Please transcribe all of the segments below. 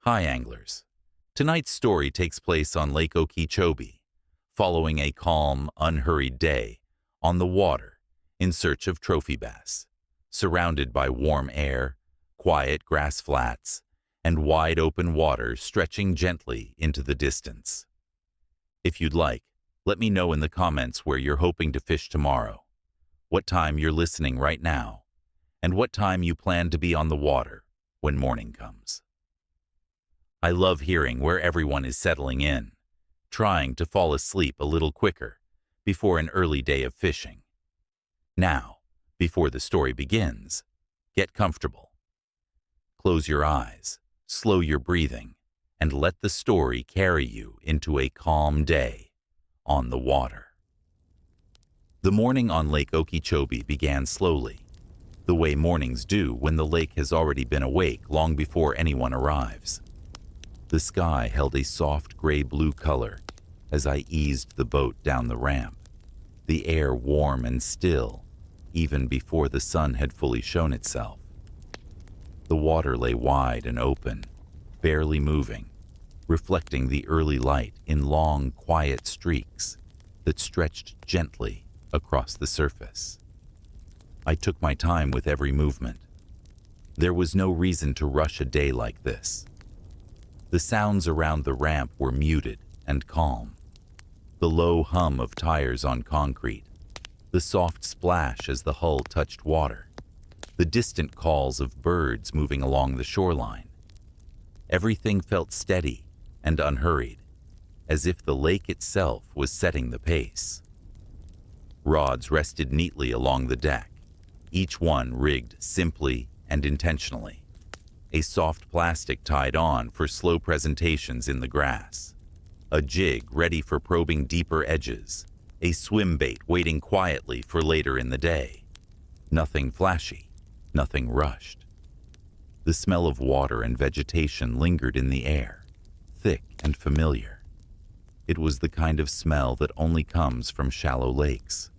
Hi, anglers. Tonight's story takes place on Lake Okeechobee, following a calm, unhurried day on the water in search of trophy bass, surrounded by warm air, quiet grass flats, and wide open water stretching gently into the distance. If you'd like, let me know in the comments where you're hoping to fish tomorrow, what time you're listening right now, and what time you plan to be on the water when morning comes. I love hearing where everyone is settling in, trying to fall asleep a little quicker before an early day of fishing. Now, before the story begins, get comfortable. Close your eyes, slow your breathing, and let the story carry you into a calm day on the water. The morning on Lake Okeechobee began slowly, the way mornings do when the lake has already been awake long before anyone arrives. The sky held a soft gray-blue color as I eased the boat down the ramp, the air warm and still, even before the sun had fully shown itself. The water lay wide and open, barely moving, reflecting the early light in long, quiet streaks that stretched gently across the surface. I took my time with every movement. There was no reason to rush a day like this. The sounds around the ramp were muted and calm. The low hum of tires on concrete, the soft splash as the hull touched water, the distant calls of birds moving along the shoreline. Everything felt steady and unhurried, as if the lake itself was setting the pace. Rods rested neatly along the deck, each one rigged simply and intentionally. A soft plastic tied on for slow presentations in the grass, a jig ready for probing deeper edges, a swim bait waiting quietly for later in the day. Nothing flashy, nothing rushed. The smell of water and vegetation lingered in the air, thick and familiar. It was the kind of smell that only comes from shallow lakes,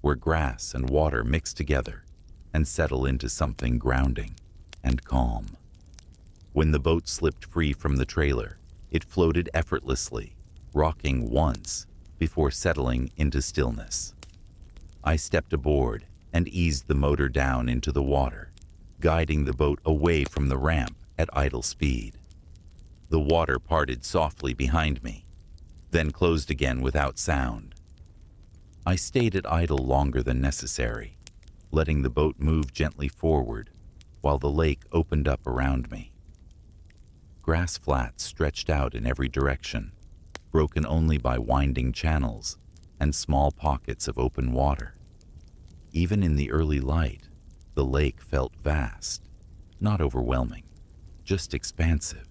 where grass and water mix together and settle into something grounding and calm. When the boat slipped free from the trailer, it floated effortlessly, rocking once before settling into stillness. I stepped aboard and eased the motor down into the water, guiding the boat away from the ramp at idle speed. The water parted softly behind me, then closed again without sound. I stayed at idle longer than necessary, letting the boat move gently forward while the lake opened up around me. Grass flats stretched out in every direction, broken only by winding channels and small pockets of open water. Even in the early light, the lake felt vast, not overwhelming, just expansive,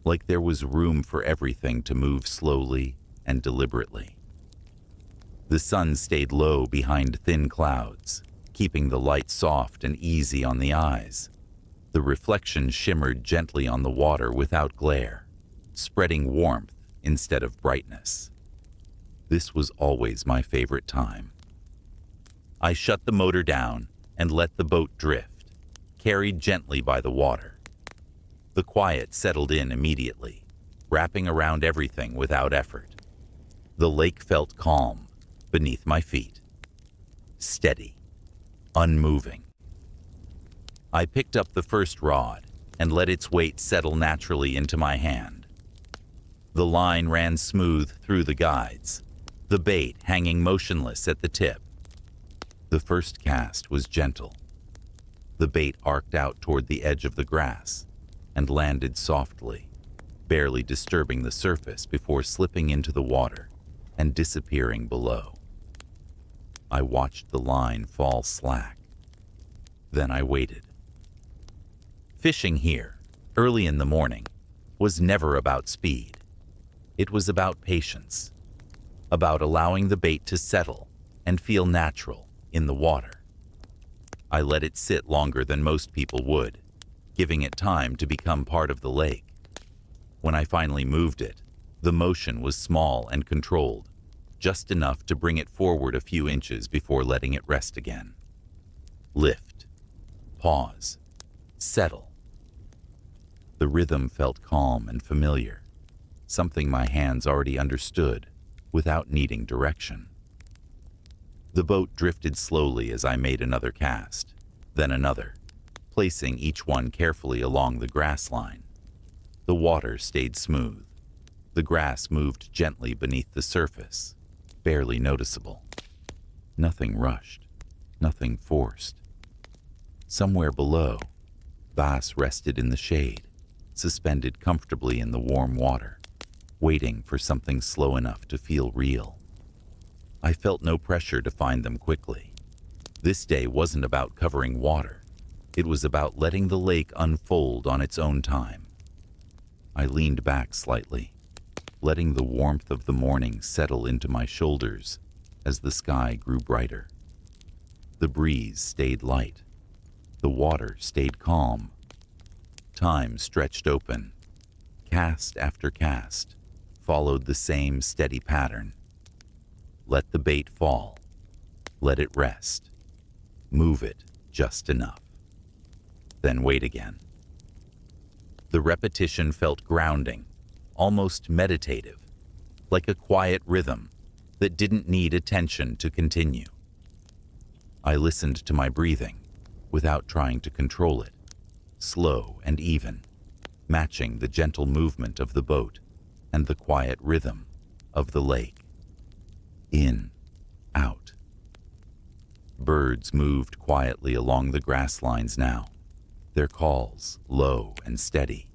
like there was room for everything to move slowly and deliberately. The sun stayed low behind thin clouds, keeping the light soft and easy on the eyes. The reflection shimmered gently on the water without glare, spreading warmth instead of brightness. This was always my favorite time. I shut the motor down and let the boat drift, carried gently by the water. The quiet settled in immediately, wrapping around everything without effort. The lake felt calm beneath my feet, steady, unmoving. I picked up the first rod and let its weight settle naturally into my hand. The line ran smooth through the guides, the bait hanging motionless at the tip. The first cast was gentle. The bait arced out toward the edge of the grass and landed softly, barely disturbing the surface before slipping into the water and disappearing below. I watched the line fall slack. Then I waited. Fishing here, early in the morning, was never about speed. It was about patience, about allowing the bait to settle and feel natural in the water. I let it sit longer than most people would, giving it time to become part of the lake. When I finally moved it, the motion was small and controlled, just enough to bring it forward a few inches before letting it rest again. Lift, pause, settle. The The rhythm felt calm and familiar, something my hands already understood without needing direction. The boat drifted slowly as I made another cast, then another, placing each one carefully along the grass line. The water stayed smooth. The grass moved gently beneath the surface, barely noticeable. Nothing rushed, nothing forced. Somewhere below, bass rested in the shade, suspended comfortably in the warm water, waiting for something slow enough to feel real. I felt no pressure to find them quickly. This day wasn't about covering water. It was about letting the lake unfold on its own time. I leaned back slightly, letting the warmth of the morning settle into my shoulders as the sky grew brighter. The breeze stayed light. The water stayed calm. Time stretched open. Cast after cast followed the same steady pattern. Let the bait fall. Let it rest. Move it just enough. Then wait again. The repetition felt grounding, almost meditative, like a quiet rhythm that didn't need attention to continue. I listened to my breathing without trying to control it, slow and even, matching the gentle movement of the boat and the quiet rhythm of the lake. In, out. Birds moved quietly along the grass lines now, their calls low and steady.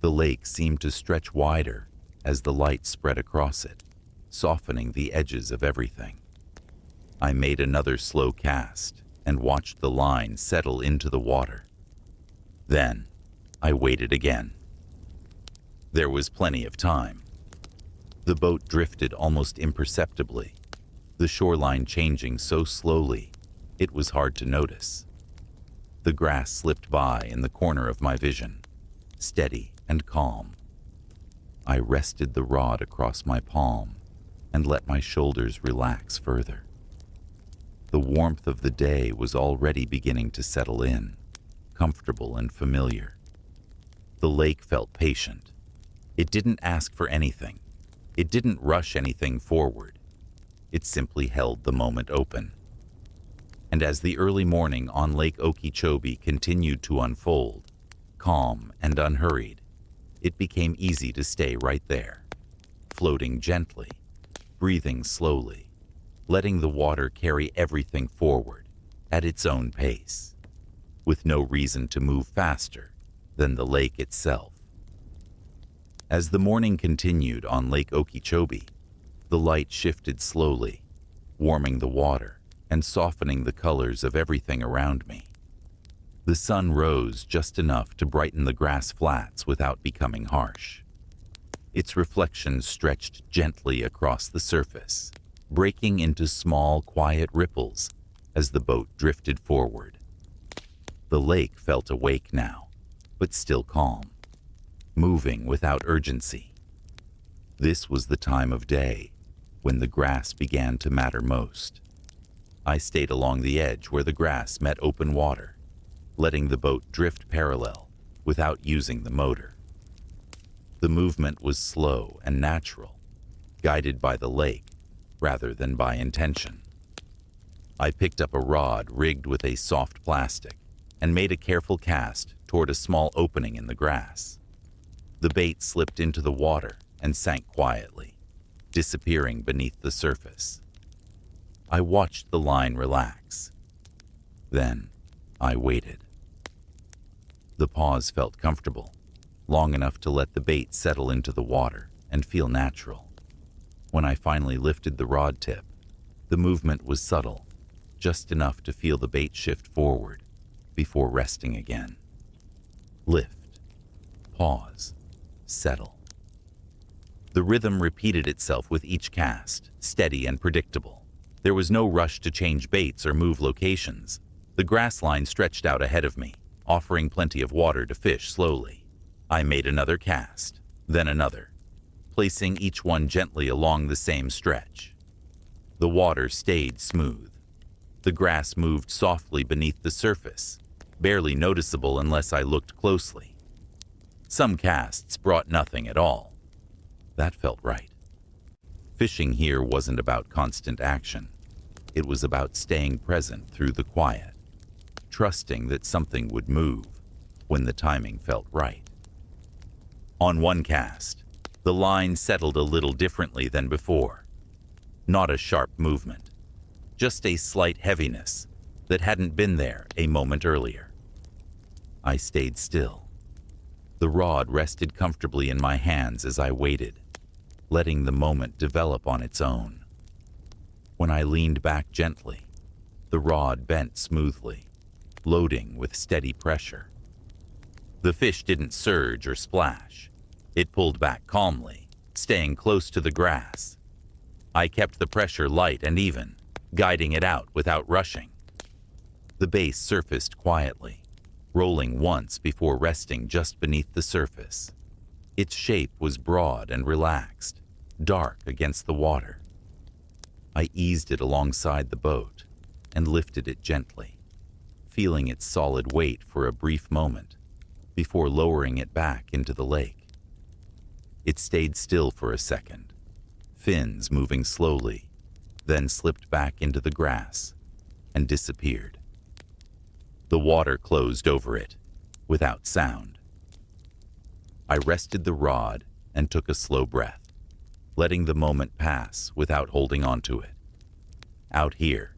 The lake seemed to stretch wider as the light spread across it, softening the edges of everything. I made another slow cast and watched the line settle into the water. Then I waited again. There was plenty of time. The boat drifted almost imperceptibly, the shoreline changing so slowly it was hard to notice. The grass slipped by in the corner of my vision, steady and calm. I rested the rod across my palm and let my shoulders relax further. The warmth of the day was already beginning to settle in, comfortable and familiar. The lake felt patient. It didn't ask for anything. It didn't rush anything forward. It simply held the moment open. And as the early morning on Lake Okeechobee continued to unfold, calm and unhurried, it became easy to stay right there, floating gently, breathing slowly, letting the water carry everything forward at its own pace, with no reason to move faster than the lake itself. As the morning continued on Lake Okeechobee, the light shifted slowly, warming the water and softening the colors of everything around me. The sun rose just enough to brighten the grass flats without becoming harsh. Its reflection stretched gently across the surface, breaking into small, quiet ripples as the boat drifted forward. The lake felt awake now, but still calm, moving without urgency. This was the time of day when the grass began to matter most. I stayed along the edge where the grass met open water, letting the boat drift parallel without using the motor. The movement was slow and natural, guided by the lake rather than by intention. I picked up a rod rigged with a soft plastic and made a careful cast toward a small opening in the grass. The bait slipped into the water and sank quietly, disappearing beneath the surface. I watched the line relax. Then I waited. The pause felt comfortable, long enough to let the bait settle into the water and feel natural. When I finally lifted the rod tip, the movement was subtle, just enough to feel the bait shift forward before resting again. Lift, pause, settle. The rhythm repeated itself with each cast, steady and predictable. There was no rush to change baits or move locations. The grass line stretched out ahead of me, offering plenty of water to fish slowly. I made another cast, then another, placing each one gently along the same stretch. The water stayed smooth. The grass moved softly beneath the surface, barely noticeable unless I looked closely. Some casts brought nothing at all. That felt right. Fishing here wasn't about constant action. It was about staying present through the quiet, trusting that something would move when the timing felt right. On one cast, the line settled a little differently than before. Not a sharp movement, just a slight heaviness that hadn't been there a moment earlier. I stayed still. The rod rested comfortably in my hands as I waited, letting the moment develop on its own. When I leaned back gently, the rod bent smoothly, loading with steady pressure. The fish didn't surge or splash. It pulled back calmly, staying close to the grass. I kept the pressure light and even, guiding it out without rushing. The base surfaced quietly, rolling once before resting just beneath the surface. Its shape was broad and relaxed, dark against the water. I eased it alongside the boat and lifted it gently, feeling its solid weight for a brief moment before lowering it back into the lake. It stayed still for a second, fins moving slowly, then slipped back into the grass and disappeared. The water closed over it, without sound. I rested the rod and took a slow breath, letting the moment pass without holding on to it. Out here,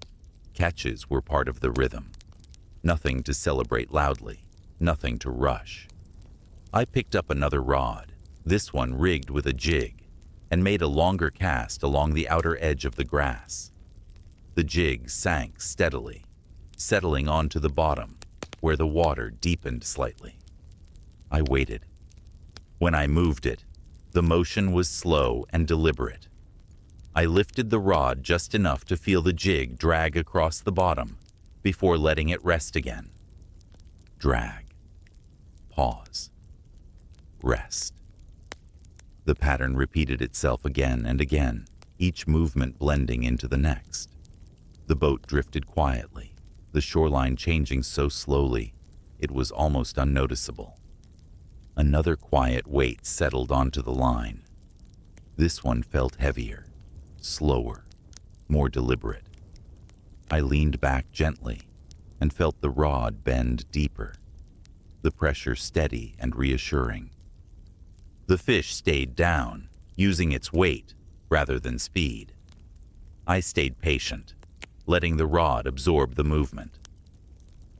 catches were part of the rhythm. Nothing to celebrate loudly, nothing to rush. I picked up another rod, this one rigged with a jig, and made a longer cast along the outer edge of the grass. The jig sank steadily, settling onto the bottom, where the water deepened slightly. I waited. When I moved it, the motion was slow and deliberate. I lifted the rod just enough to feel the jig drag across the bottom before letting it rest again. Drag. Pause. Rest. The pattern repeated itself again and again, each movement blending into the next. The boat drifted quietly, the shoreline changing so slowly it was almost unnoticeable. Another quiet weight settled onto the line. This one felt heavier, slower, more deliberate. I leaned back gently and felt the rod bend deeper, the pressure steady and reassuring. The fish stayed down, using its weight rather than speed. I stayed patient, letting the rod absorb the movement.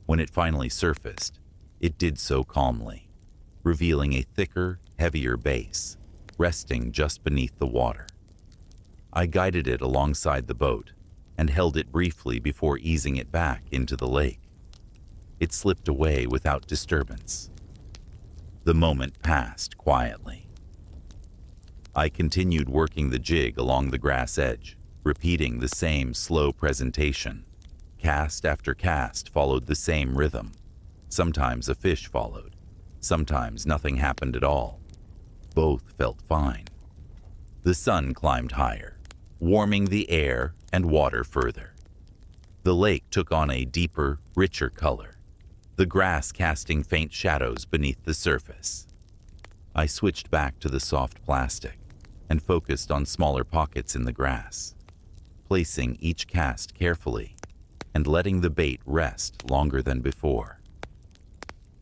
When it finally surfaced, it did so calmly, revealing a thicker, heavier base, resting just beneath the water. I guided it alongside the boat and held it briefly before easing it back into the lake. It slipped away without disturbance. The moment passed quietly. I continued working the jig along the grass edge, repeating the same slow presentation. Cast after cast followed the same rhythm. Sometimes a fish followed. Sometimes nothing happened at all. Both felt fine. The sun climbed higher, warming the air and water further. The lake took on a deeper, richer color, the grass casting faint shadows beneath the surface. I switched back to the soft plastic and focused on smaller pockets in the grass, placing each cast carefully and letting the bait rest longer than before.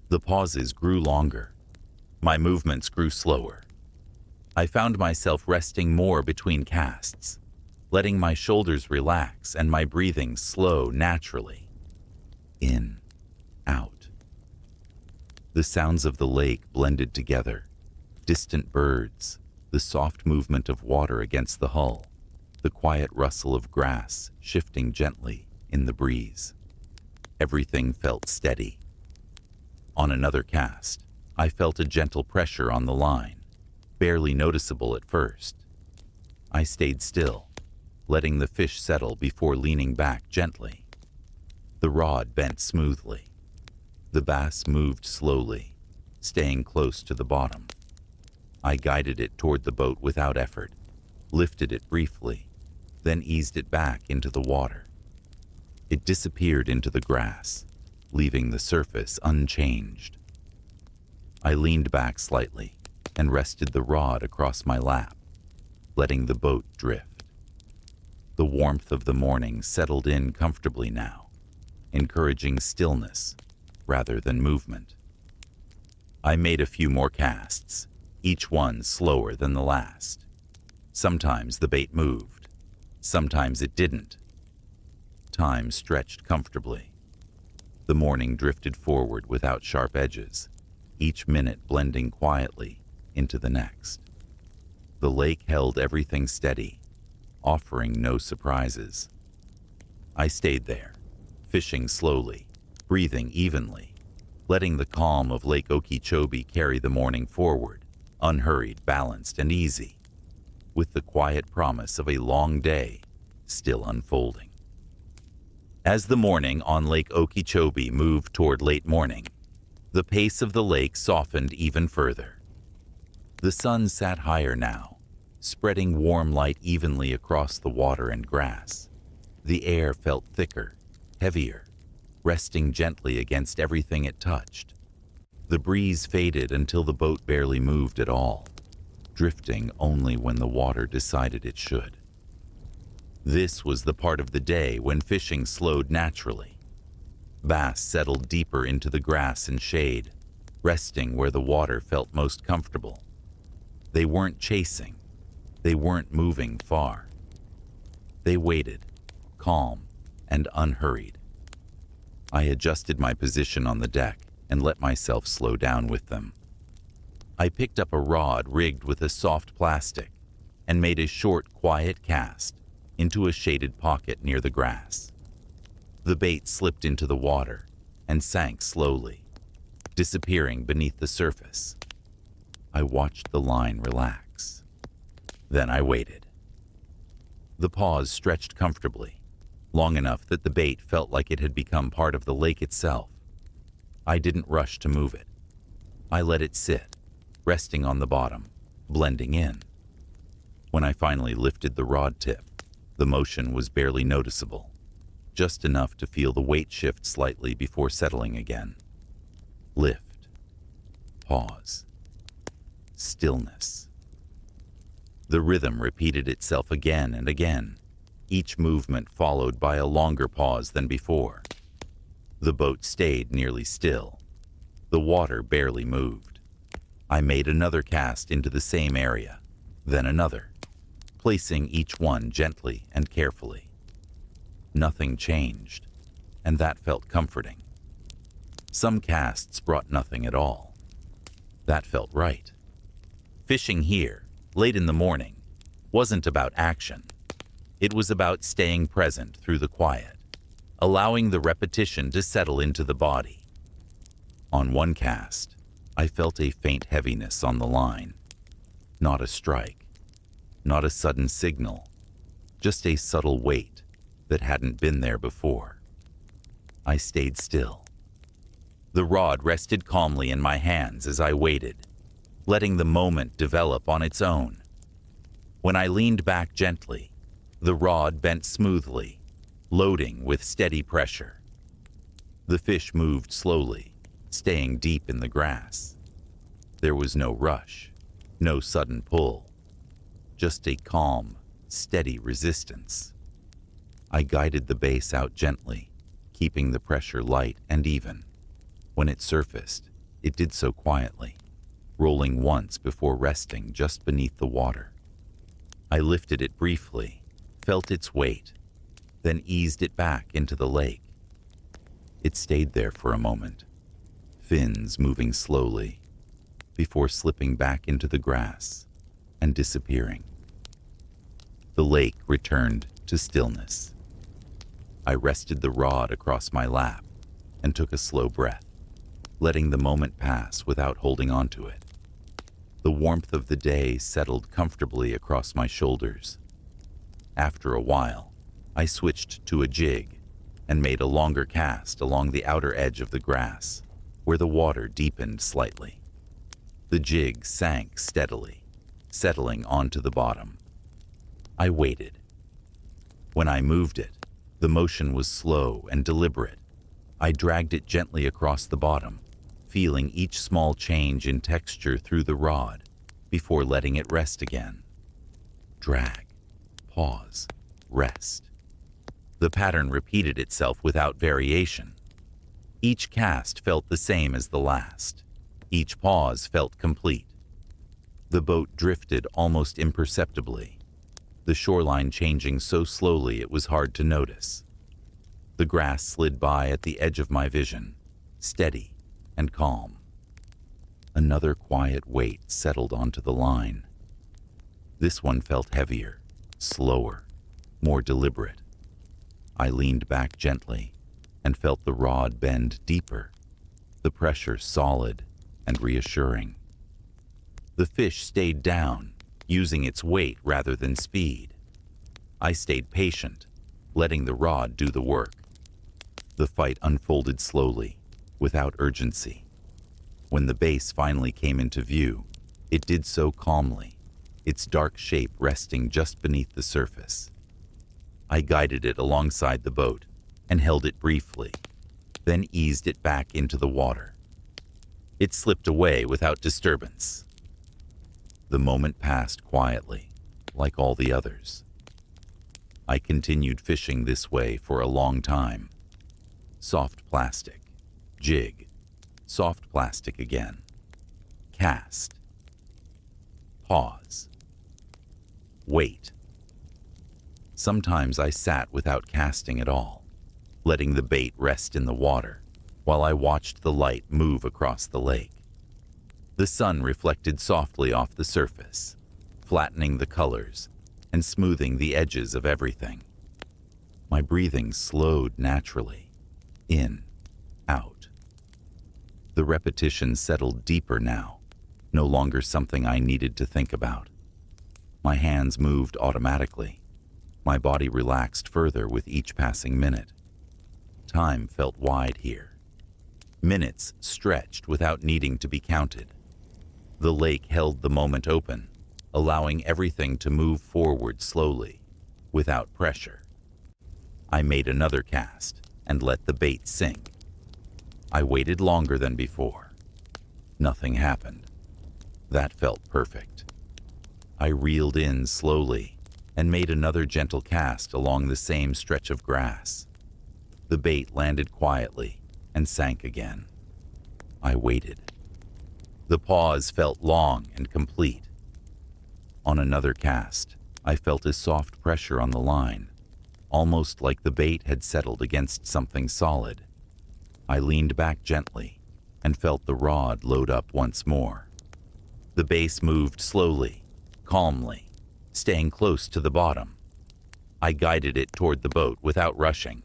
The pauses grew longer. My movements grew slower. I found myself resting more between casts, letting my shoulders relax and my breathing slow naturally. In, out. The sounds of the lake blended together. Distant birds, the soft movement of water against the hull, the quiet rustle of grass shifting gently in the breeze. Everything felt steady. On another cast, I felt a gentle pressure on the line, barely noticeable at first. I stayed still, letting the fish settle before leaning back gently. The rod bent smoothly. The bass moved slowly, staying close to the bottom. I guided it toward the boat without effort, lifted it briefly, then eased it back into the water. It disappeared into the grass, leaving the surface unchanged. I leaned back slightly and rested the rod across my lap, letting the boat drift. The warmth of the morning settled in comfortably now, encouraging stillness rather than movement. I made a few more casts, each one slower than the last. Sometimes the bait moved, sometimes it didn't. Time stretched comfortably. The morning drifted forward without sharp edges, each minute blending quietly into the next. The lake held everything steady, offering no surprises. I stayed there, fishing slowly, breathing evenly, letting the calm of Lake Okeechobee carry the morning forward, unhurried, balanced, and easy, with the quiet promise of a long day still unfolding. As the morning on Lake Okeechobee moved toward late morning, the pace of the lake softened even further. The sun sat higher now, spreading warm light evenly across the water and grass. The air felt thicker, heavier, resting gently against everything it touched. The breeze faded until the boat barely moved at all, drifting only when the water decided it should. This was the part of the day when fishing slowed naturally. Bass settled deeper into the grass and shade, resting where the water felt most comfortable. They weren't chasing. They weren't moving far. They waited, calm and unhurried. I adjusted my position on the deck and let myself slow down with them. I picked up a rod rigged with a soft plastic and made a short, quiet cast into a shaded pocket near the grass. The bait slipped into the water and sank slowly, disappearing beneath the surface. I watched the line relax. Then I waited. The pause stretched comfortably, long enough that the bait felt like it had become part of the lake itself. I didn't rush to move it. I let it sit, resting on the bottom, blending in. When I finally lifted the rod tip, the motion was barely noticeable, just enough to feel the weight shift slightly before settling again. Lift. Pause. Stillness. The rhythm repeated itself again and again, each movement followed by a longer pause than before. The boat stayed nearly still. The water barely moved. I made another cast into the same area, then another, placing each one gently and carefully. Nothing changed, and that felt comforting. Some casts brought nothing at all. That felt right. Fishing here, late in the morning, wasn't about action. It was about staying present through the quiet, allowing the repetition to settle into the body. On one cast, I felt a faint heaviness on the line. Not a strike, not a sudden signal, just a subtle weight that hadn't been there before. I stayed still. The rod rested calmly in my hands as I waited, letting the moment develop on its own. When I leaned back gently, the rod bent smoothly, loading with steady pressure. The fish moved slowly, staying deep in the grass. There was no rush, no sudden pull, just a calm, steady resistance. I guided the base out gently, keeping the pressure light and even. When it surfaced, it did so quietly, rolling once before resting just beneath the water. I lifted it briefly, felt its weight, then eased it back into the lake. It stayed there for a moment, fins moving slowly, before slipping back into the grass and disappearing. The lake returned to stillness. I rested the rod across my lap and took a slow breath, letting the moment pass without holding on to it. The warmth of the day settled comfortably across my shoulders. After a while, I switched to a jig and made a longer cast along the outer edge of the grass, where the water deepened slightly. The jig sank steadily, settling onto the bottom. I waited. When I moved it, the motion was slow and deliberate. I dragged it gently across the bottom, feeling each small change in texture through the rod before letting it rest again. Drag, pause, rest. The pattern repeated itself without variation. Each cast felt the same as the last. Each pause felt complete. The boat drifted almost imperceptibly, the shoreline changing so slowly it was hard to notice. The grass slid by at the edge of my vision, steady and calm. Another quiet weight settled onto the line. This one felt heavier, slower, more deliberate. I leaned back gently and felt the rod bend deeper, the pressure solid and reassuring. The fish stayed down, using its weight rather than speed. I stayed patient, letting the rod do the work. The fight unfolded slowly, without urgency. When the base finally came into view, it did so calmly, its dark shape resting just beneath the surface. I guided it alongside the boat and held it briefly, then eased it back into the water. It slipped away without disturbance. The moment passed quietly, like all the others. I continued fishing this way for a long time. Soft plastic, jig, soft plastic again. Cast. Pause. Wait. Sometimes I sat without casting at all, letting the bait rest in the water while I watched the light move across the lake. The sun reflected softly off the surface, flattening the colors and smoothing the edges of everything. My breathing slowed naturally, in, out. The repetition settled deeper now, no longer something I needed to think about. My hands moved automatically. My body relaxed further with each passing minute. Time felt wide here. Minutes stretched without needing to be counted. The lake held the moment open, allowing everything to move forward slowly, without pressure. I made another cast and let the bait sink. I waited longer than before. Nothing happened. That felt perfect. I reeled in slowly and made another gentle cast along the same stretch of grass. The bait landed quietly and sank again. I waited. The pause felt long and complete. On another cast, I felt a soft pressure on the line, almost like the bait had settled against something solid. I leaned back gently and felt the rod load up once more. The base moved slowly, calmly, staying close to the bottom. I guided it toward the boat without rushing,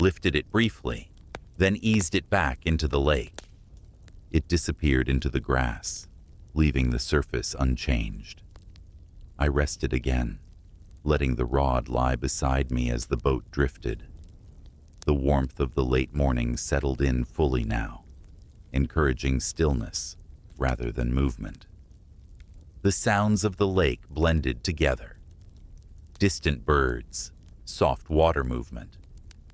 lifted it briefly, then eased it back into the lake. It disappeared into the grass, leaving the surface unchanged. I rested again, letting the rod lie beside me as the boat drifted. The warmth of the late morning settled in fully now, encouraging stillness rather than movement. The sounds of the lake blended together. Distant birds, soft water movement,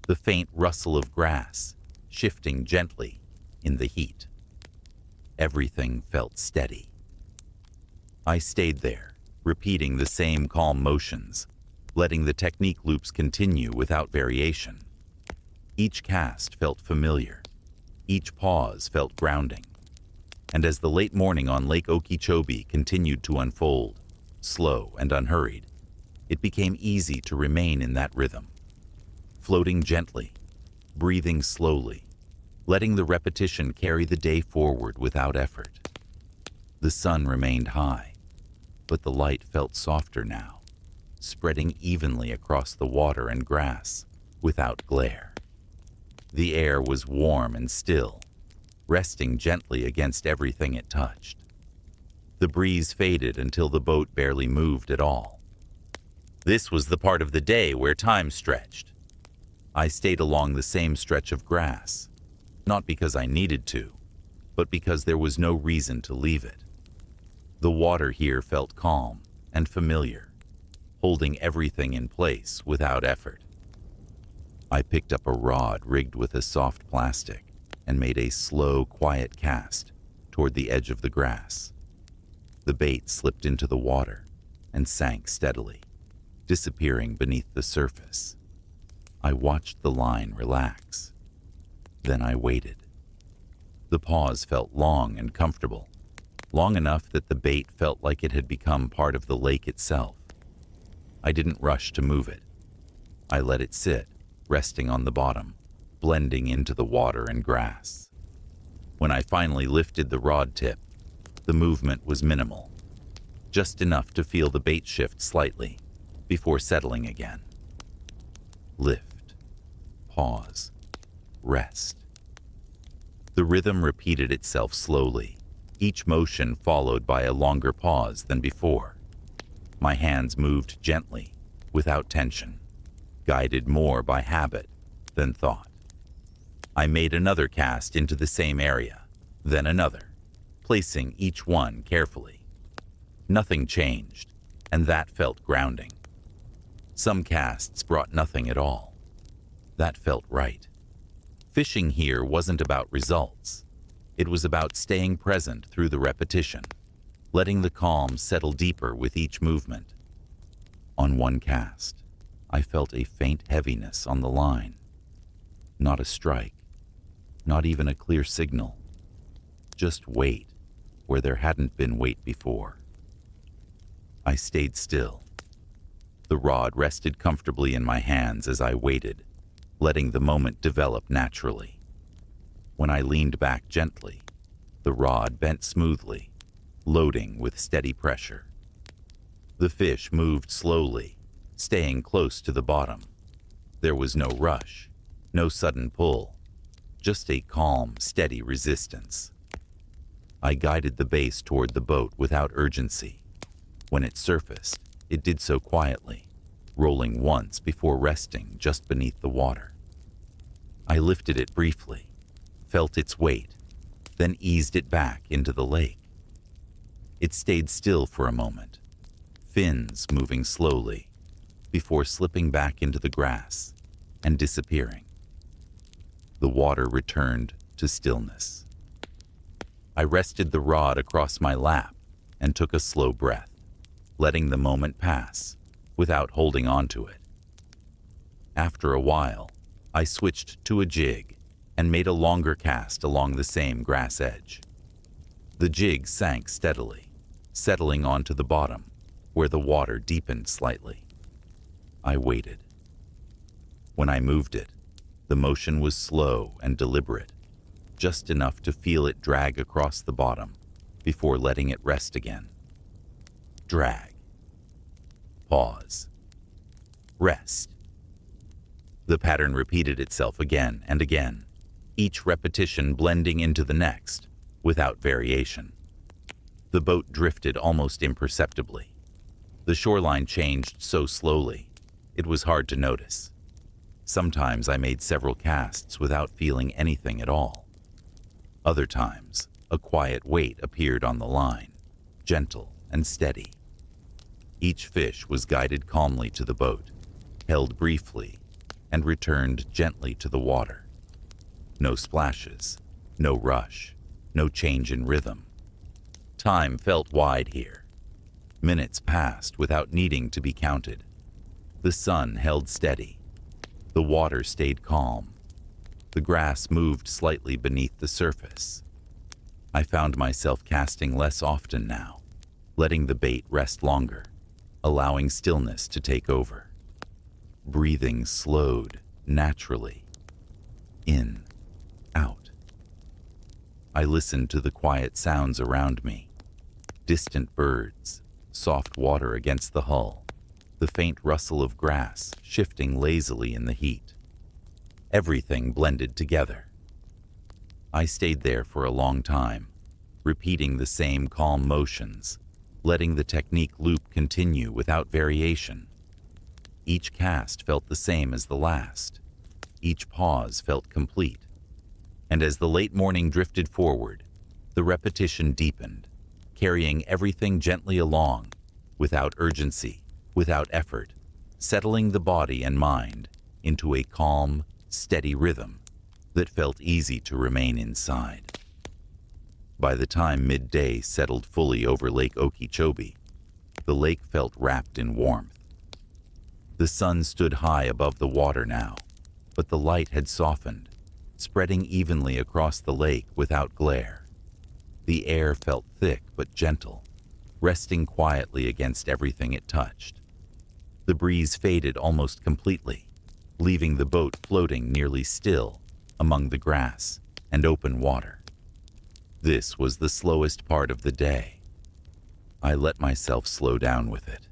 the faint rustle of grass, shifting gently in the heat. Everything felt steady. I stayed there, repeating the same calm motions, letting the technique loops continue without variation. Each cast felt familiar. Each pause felt grounding. And as the late morning on Lake Okeechobee continued to unfold, slow and unhurried, it became easy to remain in that rhythm, floating gently, breathing slowly, letting the repetition carry the day forward without effort. The sun remained high, but the light felt softer now, spreading evenly across the water and grass without glare. The air was warm and still, resting gently against everything it touched. The breeze faded until the boat barely moved at all. This was the part of the day where time stretched. I stayed along the same stretch of grass, not because I needed to, but because there was no reason to leave it. The water here felt calm and familiar, holding everything in place without effort. I picked up a rod rigged with a soft plastic and made a slow, quiet cast toward the edge of the grass. The bait slipped into the water and sank steadily, disappearing beneath the surface. I watched the line relax. Then I waited. The pause felt long and comfortable, long enough that the bait felt like it had become part of the lake itself. I didn't rush to move it. I let it sit, resting on the bottom, blending into the water and grass. When I finally lifted the rod tip, the movement was minimal, just enough to feel the bait shift slightly before settling again. Lift, pause, rest. The rhythm repeated itself slowly, each motion followed by a longer pause than before. My hands moved gently, without tension, guided more by habit than thought. I made another cast into the same area, then another, placing each one carefully. Nothing changed, and that felt grounding. Some casts brought nothing at all. That felt right. Fishing here wasn't about results. It was about staying present through the repetition, letting the calm settle deeper with each movement. On one cast, I felt a faint heaviness on the line. Not a strike, not even a clear signal. Just weight where there hadn't been weight before. I stayed still. The rod rested comfortably in my hands as I waited, letting the moment develop naturally. When I leaned back gently, the rod bent smoothly, loading with steady pressure. The fish moved slowly, staying close to the bottom. There was no rush, no sudden pull, just a calm, steady resistance. I guided the base toward the boat without urgency. When it surfaced, it did so quietly, rolling once before resting just beneath the water. I lifted it briefly, felt its weight, then eased it back into the lake. It stayed still for a moment, fins moving slowly, before slipping back into the grass and disappearing. The water returned to stillness. I rested the rod across my lap and took a slow breath, letting the moment pass without holding on to it. After a while, I switched to a jig and made a longer cast along the same grass edge. The jig sank steadily, settling onto the bottom, where the water deepened slightly. I waited. When I moved it, the motion was slow and deliberate, just enough to feel it drag across the bottom before letting it rest again. Drag. Pause. Rest. The pattern repeated itself again and again, each repetition blending into the next, without variation. The boat drifted almost imperceptibly. The shoreline changed so slowly, it was hard to notice. Sometimes I made several casts without feeling anything at all. Other times, a quiet weight appeared on the line, gentle and steady. Each fish was guided calmly to the boat, held briefly, and returned gently to the water. No splashes, no rush, no change in rhythm. Time felt wide here. Minutes passed without needing to be counted. The sun held steady. The water stayed calm. The grass moved slightly beneath the surface. I found myself casting less often now, letting the bait rest longer, allowing stillness to take over. Breathing slowed naturally. In, out. I listened to the quiet sounds around me. Distant birds, soft water against the hull, the faint rustle of grass shifting lazily in the heat. Everything blended together. I stayed there for a long time, repeating the same calm motions, letting the technique loop continue without variation. Each cast felt the same as the last. Each pause felt complete. And as the late morning drifted forward, the repetition deepened, carrying everything gently along, without urgency, without effort, settling the body and mind into a calm, steady rhythm that felt easy to remain inside. By the time midday settled fully over Lake Okeechobee, the lake felt wrapped in warmth. The sun stood high above the water now, but the light had softened, spreading evenly across the lake without glare. The air felt thick but gentle, resting quietly against everything it touched. The breeze faded almost completely, leaving the boat floating nearly still among the grass and open water. This was the slowest part of the day. I let myself slow down with it.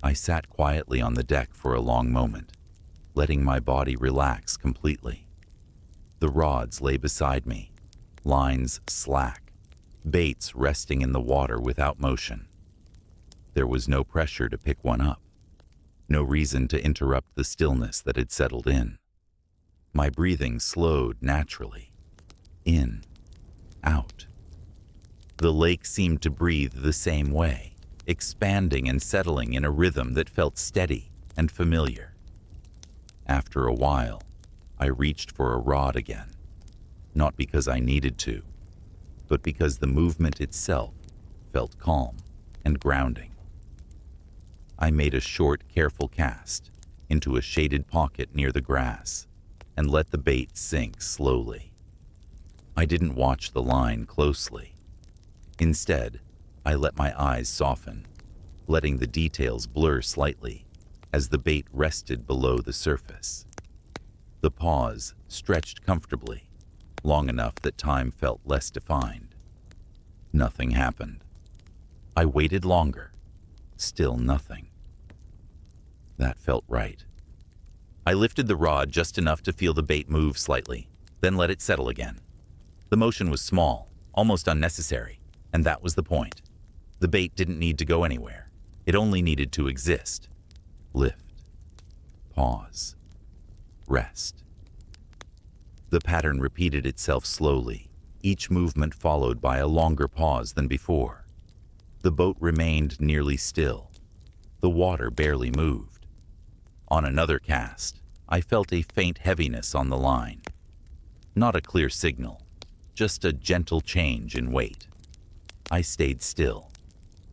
I sat quietly on the deck for a long moment, letting my body relax completely. The rods lay beside me, lines slack, baits resting in the water without motion. There was no pressure to pick one up, no reason to interrupt the stillness that had settled in. My breathing slowed naturally, in, out. The lake seemed to breathe the same way, expanding and settling in a rhythm that felt steady and familiar. After a while, I reached for a rod again, not because I needed to, but because the movement itself felt calm and grounding. I made a short, careful cast into a shaded pocket near the grass and let the bait sink slowly. I didn't watch the line closely. Instead, I let my eyes soften, letting the details blur slightly as the bait rested below the surface. The pause stretched comfortably, long enough that time felt less defined. Nothing happened. I waited longer. Still nothing. That felt right. I lifted the rod just enough to feel the bait move slightly, then let it settle again. The motion was small, almost unnecessary, and that was the point. The bait didn't need to go anywhere. It only needed to exist. Lift. Pause. Rest. The pattern repeated itself slowly, each movement followed by a longer pause than before. The boat remained nearly still. The water barely moved. On another cast, I felt a faint heaviness on the line. Not a clear signal, just a gentle change in weight. I stayed still,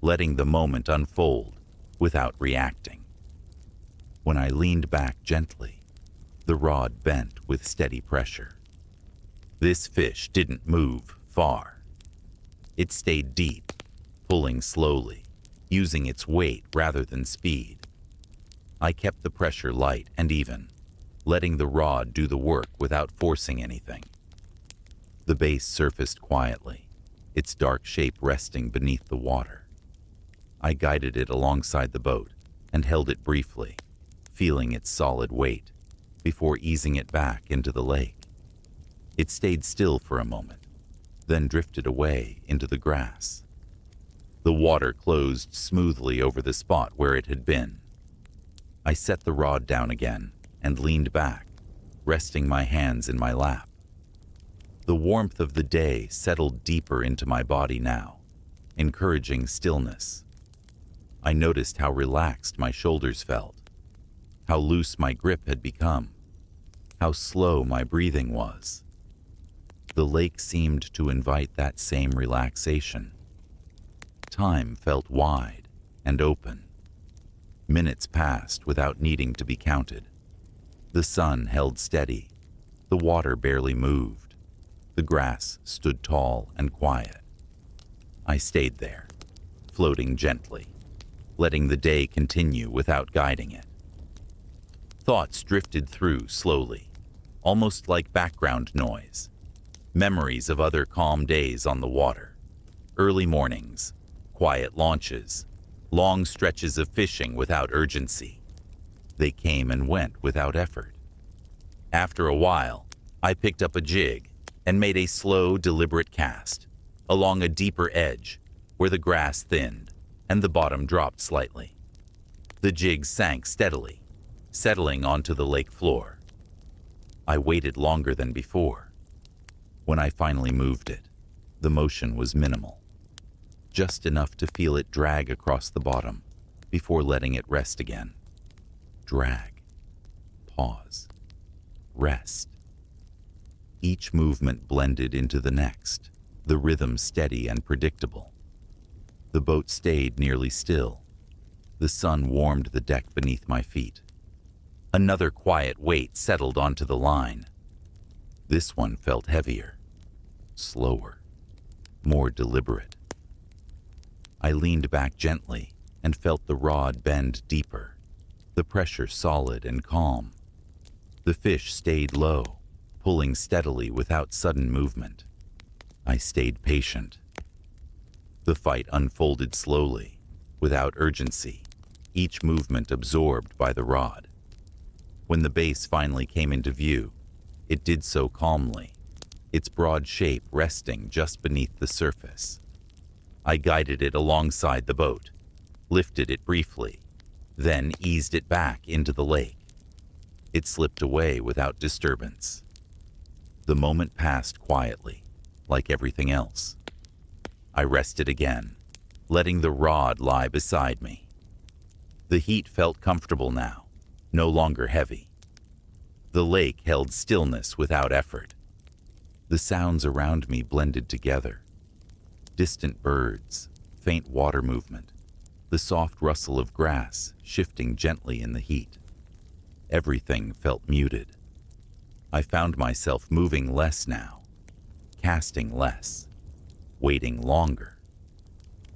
letting the moment unfold without reacting. When I leaned back gently, the rod bent with steady pressure. This fish didn't move far. It stayed deep, pulling slowly, using its weight rather than speed. I kept the pressure light and even, letting the rod do the work without forcing anything. The base surfaced quietly, its dark shape resting beneath the water. I guided it alongside the boat and held it briefly, feeling its solid weight, before easing it back into the lake. It stayed still for a moment, then drifted away into the grass. The water closed smoothly over the spot where it had been. I set the rod down again and leaned back, resting my hands in my lap. The warmth of the day settled deeper into my body now, encouraging stillness. I noticed how relaxed my shoulders felt, how loose my grip had become, how slow my breathing was. The lake seemed to invite that same relaxation. Time felt wide and open. Minutes passed without needing to be counted. The sun held steady. The water barely moved. The grass stood tall and quiet. I stayed there, floating gently, letting the day continue without guiding it. Thoughts drifted through slowly, almost like background noise. Memories of other calm days on the water. Early mornings, quiet launches, long stretches of fishing without urgency. They came and went without effort. After a while, I picked up a jig and made a slow, deliberate cast along a deeper edge where the grass thinned and the bottom dropped slightly. The jig sank steadily, settling onto the lake floor. I waited longer than before. When I finally moved it, the motion was minimal, just enough to feel it drag across the bottom before letting it rest again. Drag. Pause. Rest. Each movement blended into the next, the rhythm steady and predictable. The boat stayed nearly still. The sun warmed the deck beneath my feet. Another quiet weight settled onto the line. This one felt heavier, slower, more deliberate. I leaned back gently and felt the rod bend deeper, the pressure solid and calm. The fish stayed low, pulling steadily without sudden movement. I stayed patient. The fight unfolded slowly, without urgency, each movement absorbed by the rod. When the base finally came into view, it did so calmly, its broad shape resting just beneath the surface. I guided it alongside the boat, lifted it briefly, then eased it back into the lake. It slipped away without disturbance. The moment passed quietly, like everything else. I rested again, letting the rod lie beside me. The heat felt comfortable now, no longer heavy. The lake held stillness without effort. The sounds around me blended together. Distant birds, faint water movement, the soft rustle of grass shifting gently in the heat. Everything felt muted. I found myself moving less now, casting less, waiting longer.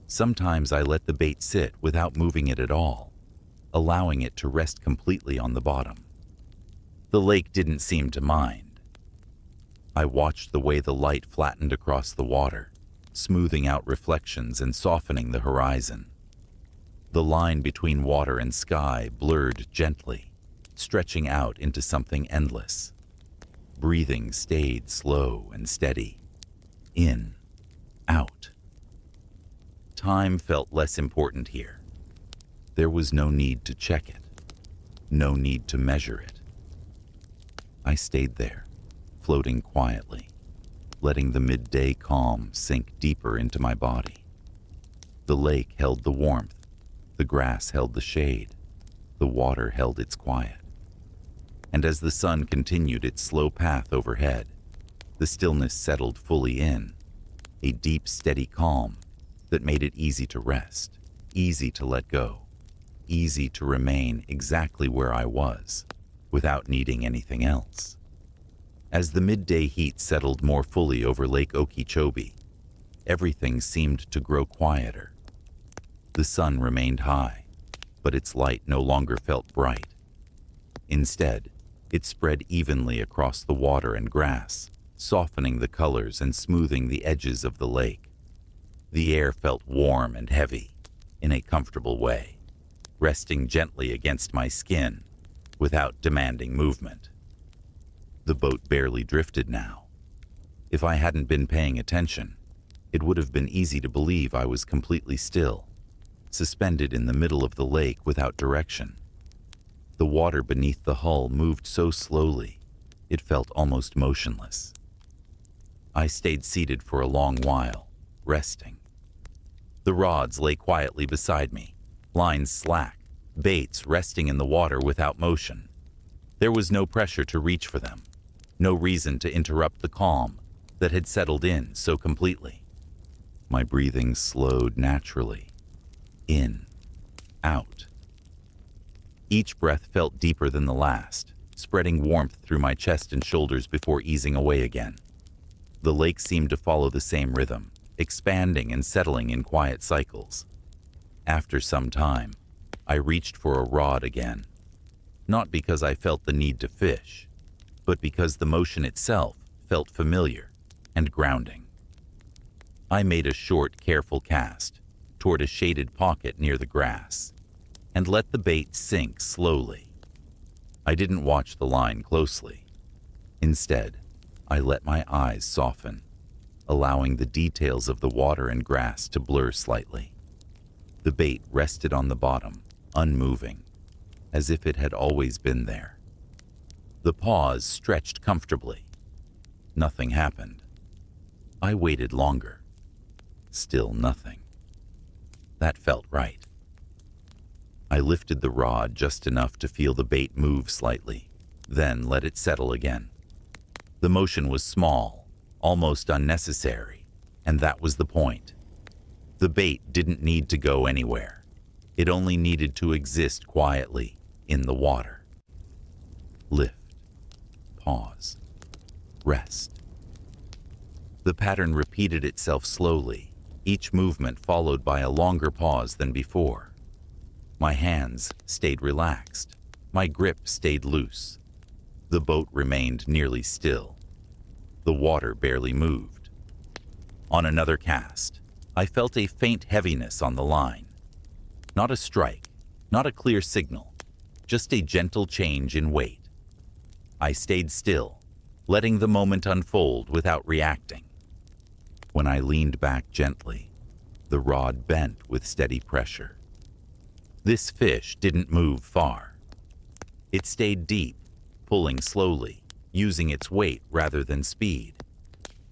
Sometimes I let the bait sit without moving it at all, allowing it to rest completely on the bottom. The lake didn't seem to mind. I watched the way the light flattened across the water, smoothing out reflections and softening the horizon. The line between water and sky blurred gently, stretching out into something endless. Breathing stayed slow and steady. In, out. Time felt less important here. There was no need to check it, no need to measure it. I stayed there, floating quietly, letting the midday calm sink deeper into my body. The lake held the warmth, the grass held the shade, the water held its quiet. And as the sun continued its slow path overhead, the stillness settled fully in, a deep, steady calm that made it easy to rest, easy to let go, easy to remain exactly where I was, without needing anything else. As the midday heat settled more fully over Lake Okeechobee, everything seemed to grow quieter. The sun remained high, but its light no longer felt bright. Instead, it spread evenly across the water and grass, softening the colors and smoothing the edges of the lake. The air felt warm and heavy, in a comfortable way, resting gently against my skin without demanding movement. The boat barely drifted now. If I hadn't been paying attention, it would have been easy to believe I was completely still, suspended in the middle of the lake without direction. The water beneath the hull moved so slowly, it felt almost motionless. I stayed seated for a long while, resting. The rods lay quietly beside me, lines slack, baits resting in the water without motion. There was no pressure to reach for them, no reason to interrupt the calm that had settled in so completely. My breathing slowed naturally, in, out. Each breath felt deeper than the last, spreading warmth through my chest and shoulders before easing away again. The lake seemed to follow the same rhythm, expanding and settling in quiet cycles. After some time, I reached for a rod again, not because I felt the need to fish, but because the motion itself felt familiar and grounding. I made a short, careful cast toward a shaded pocket near the grass and let the bait sink slowly. I didn't watch the line closely. Instead, I let my eyes soften, allowing the details of the water and grass to blur slightly. The bait rested on the bottom, unmoving, as if it had always been there. The paws stretched comfortably. Nothing happened. I waited longer. Still nothing. That felt right. I lifted the rod just enough to feel the bait move slightly, then let it settle again. The motion was small, almost unnecessary, and that was the point. The bait didn't need to go anywhere. It only needed to exist quietly in the water. Lift, pause, rest. The pattern repeated itself slowly, each movement followed by a longer pause than before. My hands stayed relaxed. My grip stayed loose. The boat remained nearly still. The water barely moved. On another cast, I felt a faint heaviness on the line. Not a strike, not a clear signal, just a gentle change in weight. I stayed still, letting the moment unfold without reacting. When I leaned back gently, the rod bent with steady pressure. This fish didn't move far. It stayed deep, pulling slowly, using its weight rather than speed.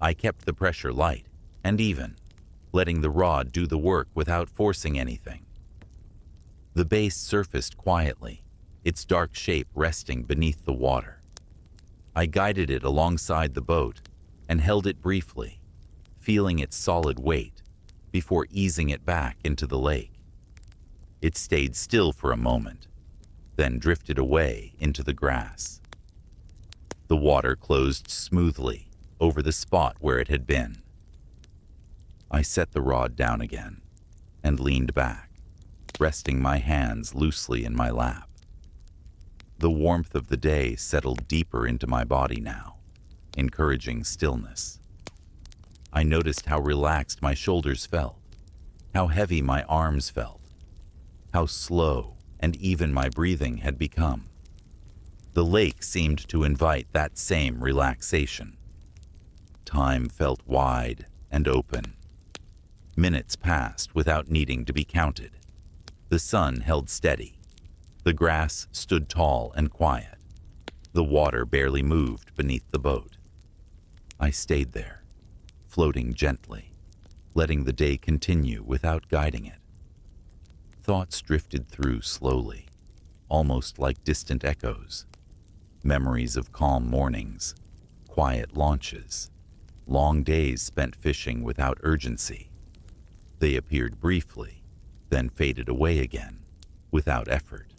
I kept the pressure light and even, letting the rod do the work without forcing anything. The base surfaced quietly, its dark shape resting beneath the water. I guided it alongside the boat and held it briefly, feeling its solid weight, before easing it back into the lake. It stayed still for a moment, then drifted away into the grass. The water closed smoothly over the spot where it had been. I set the rod down again and leaned back, resting my hands loosely in my lap. The warmth of the day settled deeper into my body now, encouraging stillness. I noticed how relaxed my shoulders felt, how heavy my arms felt, how slow and even my breathing had become. The lake seemed to invite that same relaxation. Time felt wide and open. Minutes passed without needing to be counted. The sun held steady. The grass stood tall and quiet. The water barely moved beneath the boat. I stayed there, floating gently, letting the day continue without guiding it. Thoughts drifted through slowly, almost like distant echoes. Memories of calm mornings, quiet launches, long days spent fishing without urgency. They appeared briefly, then faded away again, without effort.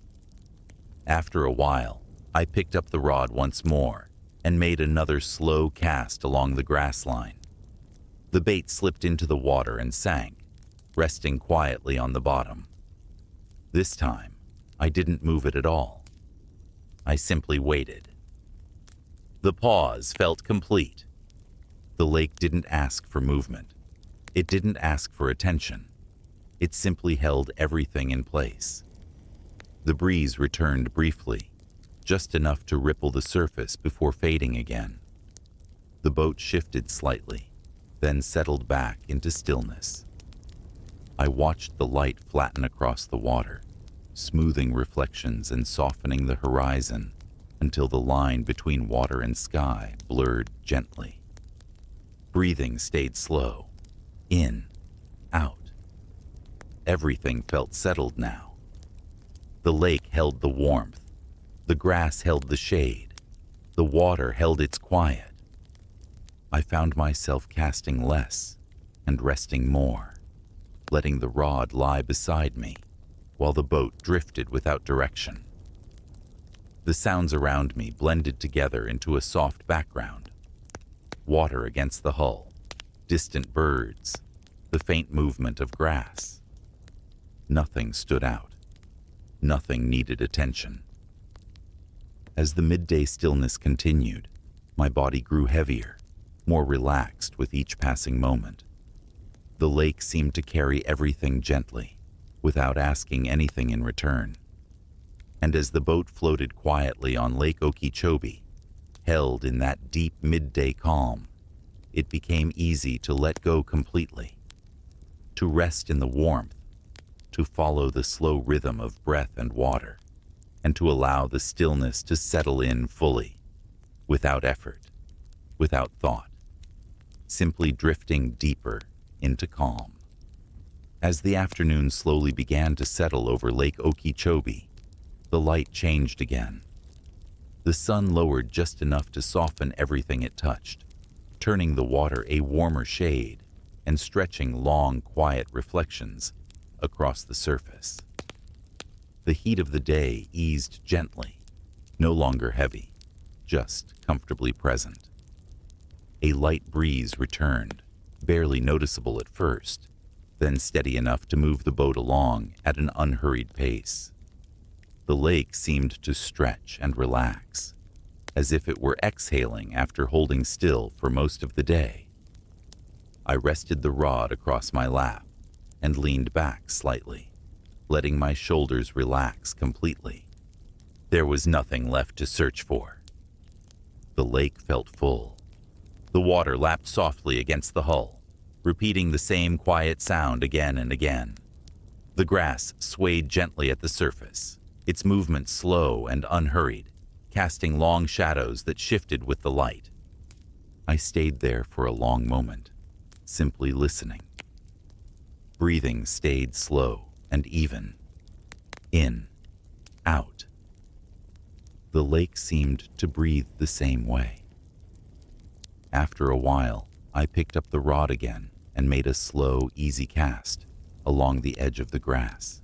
After a while, I picked up the rod once more and made another slow cast along the grass line. The bait slipped into the water and sank, resting quietly on the bottom. This time, I didn't move it at all. I simply waited. The pause felt complete. The lake didn't ask for movement. It didn't ask for attention. It simply held everything in place. The breeze returned briefly, just enough to ripple the surface before fading again. The boat shifted slightly, then settled back into stillness. I watched the light flatten across the water, smoothing reflections and softening the horizon until the line between water and sky blurred gently. Breathing stayed slow, in, out. Everything felt settled now. The lake held the warmth, the grass held the shade, the water held its quiet. I found myself casting less and resting more, letting the rod lie beside me while the boat drifted without direction. The sounds around me blended together into a soft background. Water against the hull, distant birds, the faint movement of grass. Nothing stood out. Nothing needed attention. As the midday stillness continued, my body grew heavier, more relaxed with each passing moment. The lake seemed to carry everything gently, without asking anything in return. And as the boat floated quietly on Lake Okeechobee, held in that deep midday calm, it became easy to let go completely, to rest in the warmth, to follow the slow rhythm of breath and water, and to allow the stillness to settle in fully, without effort, without thought, simply drifting deeper into calm. As the afternoon slowly began to settle over Lake Okeechobee, the light changed again. The sun lowered just enough to soften everything it touched, turning the water a warmer shade and stretching long, quiet reflections across the surface. The heat of the day eased gently, no longer heavy, just comfortably present. A light breeze returned, barely noticeable at first, then steady enough to move the boat along at an unhurried pace. The lake seemed to stretch and relax, as if it were exhaling after holding still for most of the day. I rested the rod across my lap and leaned back slightly, letting my shoulders relax completely. There was nothing left to search for. The lake felt full. The water lapped softly against the hull, repeating the same quiet sound again and again. The grass swayed gently at the surface, its movement slow and unhurried, casting long shadows that shifted with the light. I stayed there for a long moment, simply listening. Breathing stayed slow and even. In, out. The lake seemed to breathe the same way. After a while, I picked up the rod again and made a slow, easy cast along the edge of the grass.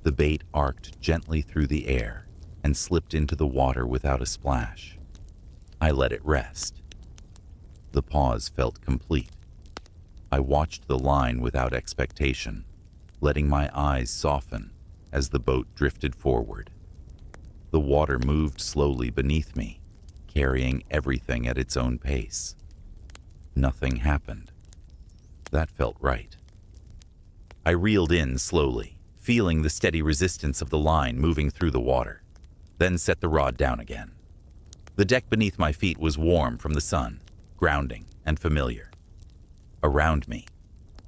The bait arced gently through the air and slipped into the water without a splash. I let it rest. The pause felt complete. I watched the line without expectation, letting my eyes soften as the boat drifted forward. The water moved slowly beneath me, carrying everything at its own pace. Nothing happened. That felt right. I reeled in slowly, feeling the steady resistance of the line moving through the water, then set the rod down again. The deck beneath my feet was warm from the sun, grounding and familiar. Around me,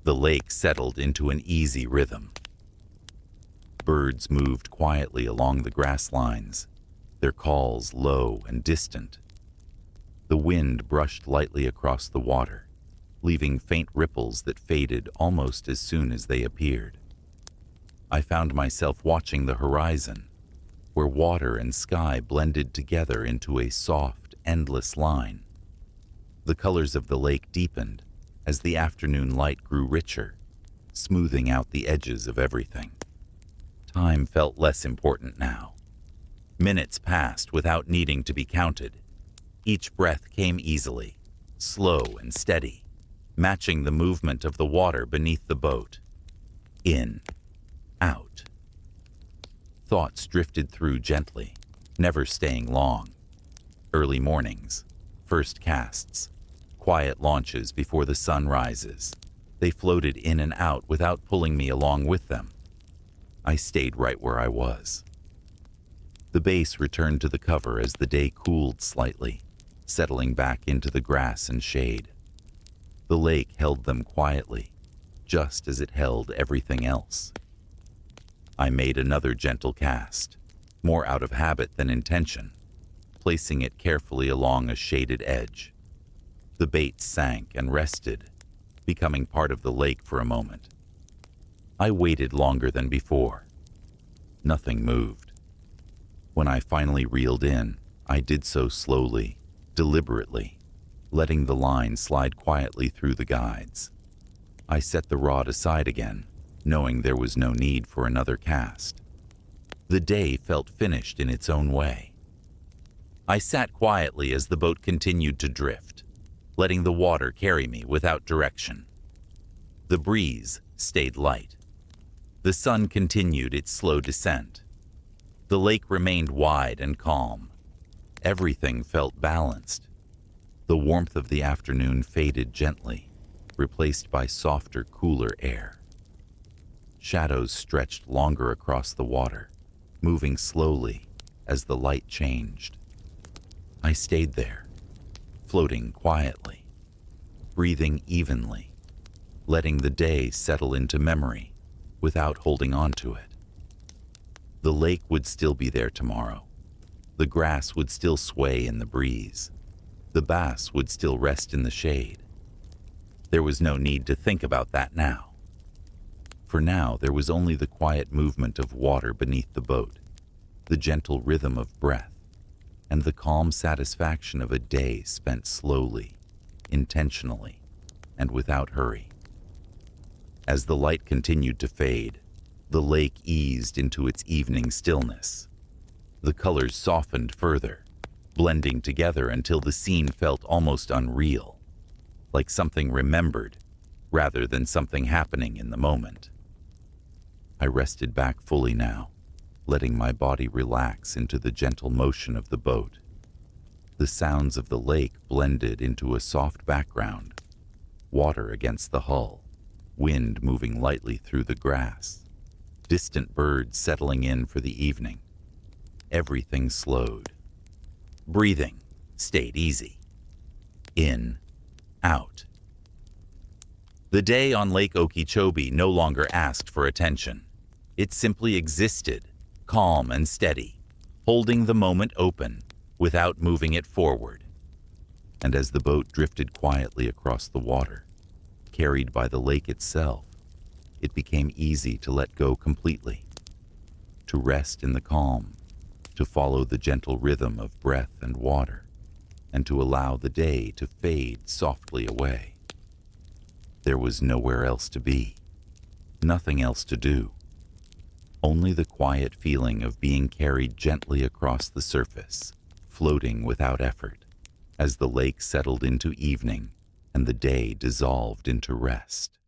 the lake settled into an easy rhythm. Birds moved quietly along the grass lines, their calls low and distant. The wind brushed lightly across the water, leaving faint ripples that faded almost as soon as they appeared. I found myself watching the horizon, where water and sky blended together into a soft, endless line. The colors of the lake deepened as the afternoon light grew richer, smoothing out the edges of everything. Time felt less important now. Minutes passed without needing to be counted. Each breath came easily, slow and steady, matching the movement of the water beneath the boat. In, out. Thoughts drifted through gently, never staying long. Early mornings, first casts, quiet launches before the sun rises. They floated in and out without pulling me along with them. I stayed right where I was. The base returned to the cover as the day cooled slightly, settling back into the grass and shade. The lake held them quietly, just as it held everything else. I made another gentle cast, more out of habit than intention, placing it carefully along a shaded edge. The bait sank and rested, becoming part of the lake for a moment. I waited longer than before. Nothing moved. When I finally reeled in, I did so slowly, deliberately, letting the line slide quietly through the guides. I set the rod aside again, knowing there was no need for another cast. The day felt finished in its own way. I sat quietly as the boat continued to drift, letting the water carry me without direction. The breeze stayed light. The sun continued its slow descent. The lake remained wide and calm. Everything felt balanced. The warmth of the afternoon faded gently, replaced by softer, cooler air. Shadows stretched longer across the water, moving slowly as the light changed. I stayed there, floating quietly, breathing evenly, letting the day settle into memory without holding on to it. The lake would still be there tomorrow. The grass would still sway in the breeze. The bass would still rest in the shade. There was no need to think about that now. For now, there was only the quiet movement of water beneath the boat, the gentle rhythm of breath, and the calm satisfaction of a day spent slowly, intentionally, and without hurry. As the light continued to fade, the lake eased into its evening stillness. The colors softened further, blending together until the scene felt almost unreal, like something remembered rather than something happening in the moment. I rested back fully now, letting my body relax into the gentle motion of the boat. The sounds of the lake blended into a soft background, water against the hull, wind moving lightly through the grass, distant birds settling in for the evening. Everything slowed. Breathing stayed easy. In, out. The day on Lake Okeechobee no longer asked for attention. It simply existed, calm and steady, holding the moment open without moving it forward. And as the boat drifted quietly across the water, carried by the lake itself, it became easy to let go completely, to rest in the calm, to follow the gentle rhythm of breath and water, and to allow the day to fade softly away. There was nowhere else to be, nothing else to do. Only the quiet feeling of being carried gently across the surface, floating without effort, as the lake settled into evening and the day dissolved into rest.